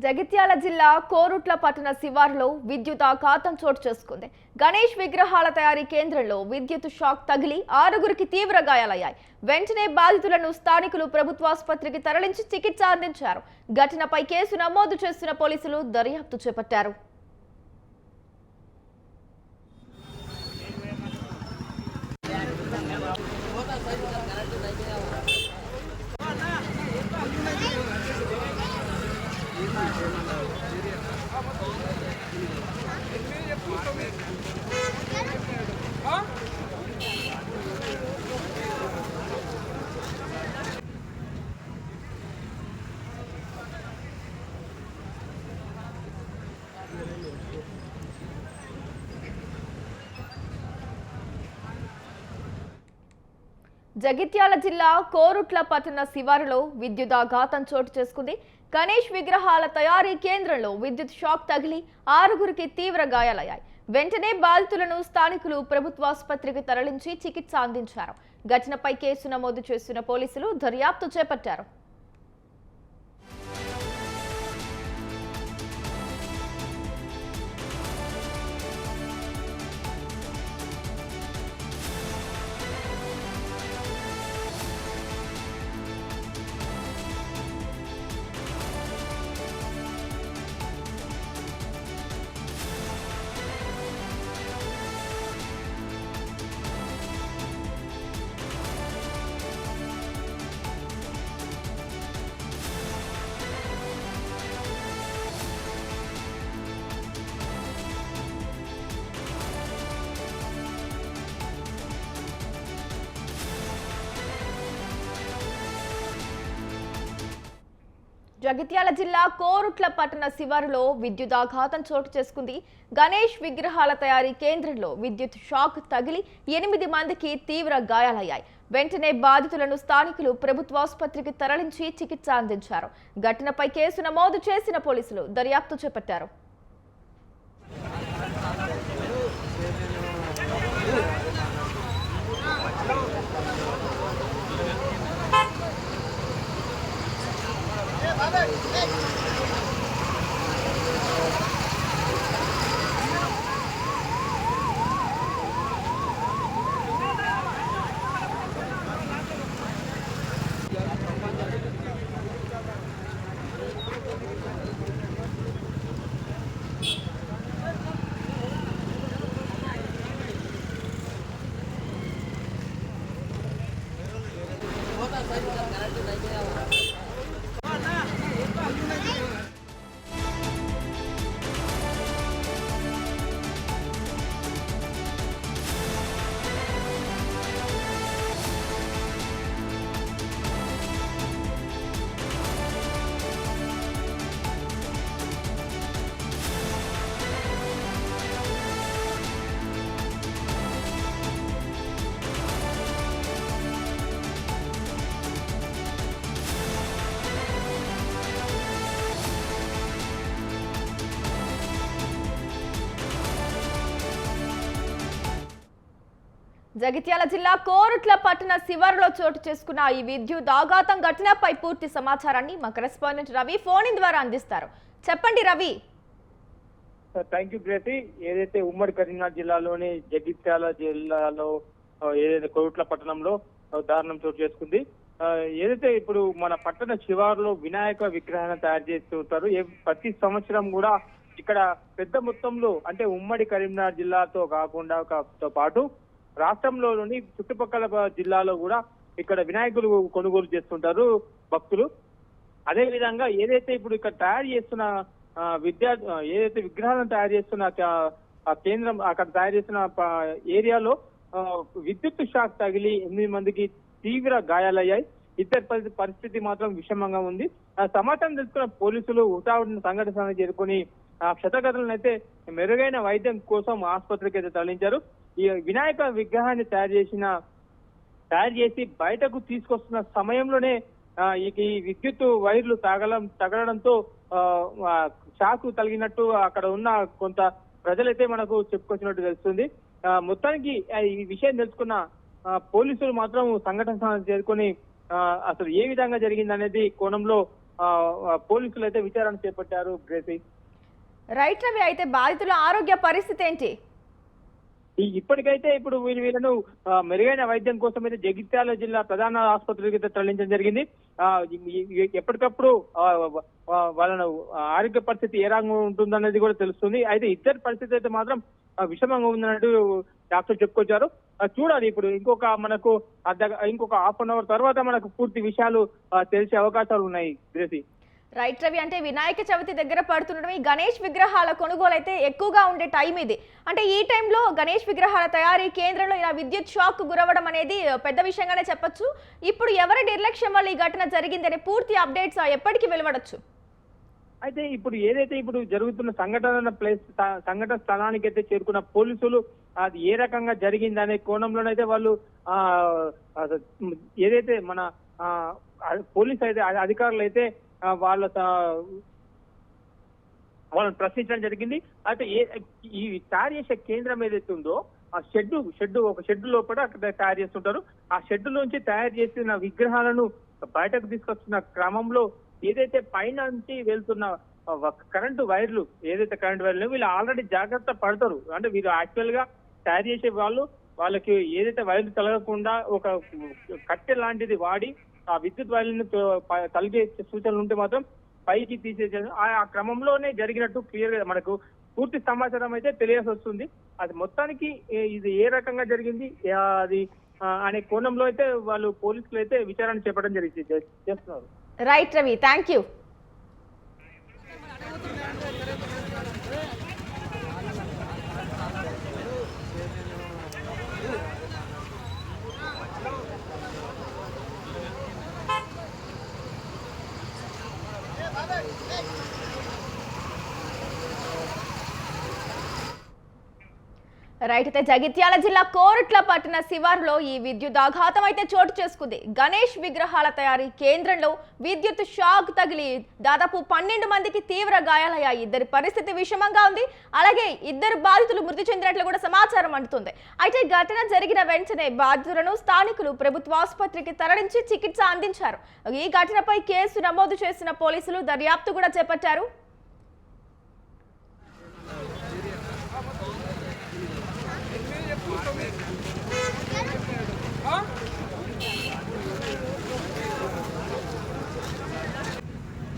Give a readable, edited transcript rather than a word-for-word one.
జగిత్యాల జిల్లా కోరుట్ల పట్టణ శివారులో విద్యుదాఘాతం చోటు చేసుకుంది. గణేష్ విగ్రహాల తయారీ కేంద్రంలో విద్యుత్ షాక్ తగిలి 6గురికి తీవ్ర గాయాలయ్యాయి. వెంటనే బాధితులను స్థానికులు ప్రభుత్వాసుపత్రికి తరలించి చికిత్స అందించారు. ఘటనపై కేసు నమోదు చేస్తున్న పోలీసులు దర్యాప్తు చేపట్టారు. జగిత్యాల జిల్లా కోరుట్ల పట్టణ శివారులో విద్యుదాఘాతం చోటు చేసుకుంది. గణేష్ విగ్రహాల తయారీ కేంద్రంలో విద్యుత్ షాక్ తగిలి 6గురికి తీవ్ర గాయాలయ్యాయి. వెంటనే బాధితులను స్థానికులు ప్రభుత్వాసుపత్రికి తరలించి చికిత్స అందించారు. ఘటనపై కేసు నమోదు చేస్తున్న పోలీసులు దర్యాప్తు చేపట్టారు. జగిత్యాల జిల్లా కోరుట్ల పట్టణ శివారులో విద్యుదాఘాతం చోటు చేసుకుంది. గణేష్ విగ్రహాల తయారీ కేంద్రంలో విద్యుత్ షాక్ తగిలి 8 మందికి తీవ్ర గాయాలయ్యాయి. వెంటనే బాధితులను స్థానికులు ప్రభుత్వాసుపత్రికి తరలించి చికిత్స అందించారు. ఘటనపై కేసు నమోదు చేసిన పోలీసులు దర్యాప్తు చేపట్టారు. జగిత్యాల జిల్లా కోరుట్ల పట్టణ శివారులో చోటు చేసుకున్న ఈ విద్యుదాఘాతం ఘటనపై పూర్తి సమాచారాన్ని మా కరెస్పాండెంట్ రవి ఫోన్ ద్వారా అందిస్తారు. చెప్పండి రవి. Thank you Gracy. ఏదైతే ఉమ్మడి కరీంనగర్ జిల్లాలోని జగిత్యాల జిల్లాలో ఏదైతే కోరుట్ల పట్టణంలో దారుణం చోటు చేసుకుంది. ఏదైతే ఇప్పుడు మన పట్టణ శివారులో వినాయక విగ్రహాన్ని తయారు చేస్తుంటారు. ప్రతి సంవత్సరం కూడా ఇక్కడ పెద్ద మొత్తంలో అంటే ఉమ్మడి కరీంనగర్ జిల్లాతో కాకుండా పాటు రాష్ట్రంలోని చుట్టుపక్కల జిల్లాలో కూడా ఇక్కడ వినాయకులు కొనుగోలు చేస్తుంటారు భక్తులు. అదే విధంగా ఏదైతే ఇప్పుడు ఇక్కడ తయారు చేస్తున్న ఏదైతే విగ్రహాలను తయారు చేస్తున్న కేంద్రం అక్కడ తయారు చేస్తున్న ఏరియాలో విద్యుత్ షాక్ తగిలి 8 మందికి తీవ్ర గాయాలయ్యాయి. ఇద్దరి పరిస్థితి మాత్రం విషమంగా ఉంది. సమాచారం తెలుసుకున్న పోలీసులు హుటాహుటిన సంఘటన చేరుకొని క్షతగాత్రులను అయితే మెరుగైన వైద్యం కోసం ఆసుపత్రికి అయితే తరలించారు. ఈ వినాయక విగ్రహాన్ని తయారు చేసి బయటకు తీసుకొస్తున్న సమయంలోనే ఈ విద్యుత్ వైర్లు తగలడంతో షాక్ తగిలినట్టు అక్కడ ఉన్న కొంత ప్రజలైతే మనకు చెప్పుకొచ్చినట్టు తెలుస్తుంది. మొత్తానికి ఈ విషయం తెలుసుకున్న పోలీసులు మాత్రం సంఘటన స్థానానికి చేరుకొని అసలు ఏ విధంగా జరిగింది అనేది కోణంలో పోలీసులు అయితే విచారణ చేపట్టారు గ్రేసి. రైట్ రవి, అయితే బాధితుల ఆరోగ్య పరిస్థితి ఏంటి? ఇప్పటికైతే ఇప్పుడు వీళ్ళను మెరుగైన వైద్యం కోసం అయితే జగిత్యాల జిల్లా ప్రధాన ఆసుపత్రికి అయితే తరలించడం జరిగింది. ఎప్పటికప్పుడు వాళ్ళను ఆరోగ్య పరిస్థితి ఏ రంగం ఉంటుందనేది కూడా తెలుస్తుంది. అయితే ఇద్దరి పరిస్థితి అయితే మాత్రం విషమంగా ఉందన్నట్టు డాక్టర్ చెప్పుకొచ్చారు. చూడాలి, ఇప్పుడు ఇంకొక హాఫ్ అన్ అవర్ తర్వాత మనకు పూర్తి విషయాలు తెలిసే అవకాశాలు ఉన్నాయి గ్రేసి. రైట్ రవి, అంటే వినాయక చవితి దగ్గర పడుతుండడం, ఈ గణేష్ విగ్రహాల కొనుగోలు అయితే ఎక్కువగా ఉండే టైం ఇది. అంటే ఈ టైంలో గణేష్ విగ్రహాల తయారీ కేంద్రంలో ఇలా విద్యుత్ షాక్ గురవడం అనేది పెద్ద విషయంగానే చెప్పొచ్చు. ఇప్పుడు ఎవరి నిర్లక్ష్యం వల్ల ఈ ఘటన జరిగిందనే పూర్తి అప్డేట్స్ ఎప్పటికి వెలువడొచ్చు? అయితే ఏదైతే జరుగుతున్న సంఘటన స్థలానికి అయితే చేరుకున్న పోలీసులు అది ఏ రకంగా జరిగిందనే కోణంలోనైతే వాళ్ళు ఏదైతే మన పోలీస్ అయితే అధికారులు అయితే వాళ్ళని ప్రశ్నించడం జరిగింది. అయితే ఈ తయారు చేసే కేంద్రం ఏదైతే ఉందో ఆ ఒక షెడ్ లోపల అక్కడ తయారు చేస్తుంటారు. ఆ షెడ్ నుంచి తయారు చేసిన విగ్రహాలను బయటకు తీసుకొస్తున్న క్రమంలో ఏదైతే పైన నుంచి వెళ్తున్న కరెంటు వైర్లు వీళ్ళు ఆల్రెడీ జాగ్రత్త పడతారు. అంటే వీరు యాక్చువల్ గా తయారు చేసే వాళ్ళకి ఏదైతే వైర్లు తొలగకుండా ఒక కట్టె లాంటిది వాడి ఆ విద్యుత్ వైర్లను తలిగే సూచనలు ఉంటే మాత్రం పైకి తీసేసారు. ఆ క్రమంలోనే జరిగినట్టు క్లియర్ గా మనకు పూర్తి సమాచారం అయితే తెలియాల్సి వస్తుంది. అది మొత్తానికి ఇది ఏ రకంగా జరిగింది అది అనే కోణంలో అయితే వాళ్ళు పోలీసులు అయితే విచారణ చేపట్టడం చేస్తున్నారు. Right Ravi, thank you. Right, అయితే జగిత్యాల జిల్లా కోరుట్ల పట్టణ శివారులో ఈ విద్యుత్ ఆఘాతం అయితే చోటు చేసుకుంది. గణేష్ విగ్రహాల తయారీ కేంద్రంలో విద్యుత్ షాక్ తగిలి దాదాపు 12 మందికి తీవ్ర గాయాలయ్యాయి. ఇద్దరి పరిస్థితి విషమంగా ఉంది. అలాగే ఇద్దరు బాధితులు మృతి చెందినట్లు కూడా సమాచారం అందుతుంది. అయితే ఘటన జరిగిన వెంటనే బాధితులను స్థానికులు ప్రభుత్వ ఆసుపత్రికి తరలించి చికిత్స అందించారు. ఈ ఘటనపై కేసు నమోదు చేసిన పోలీసులు దర్యాప్తు కూడా చేపట్టారు.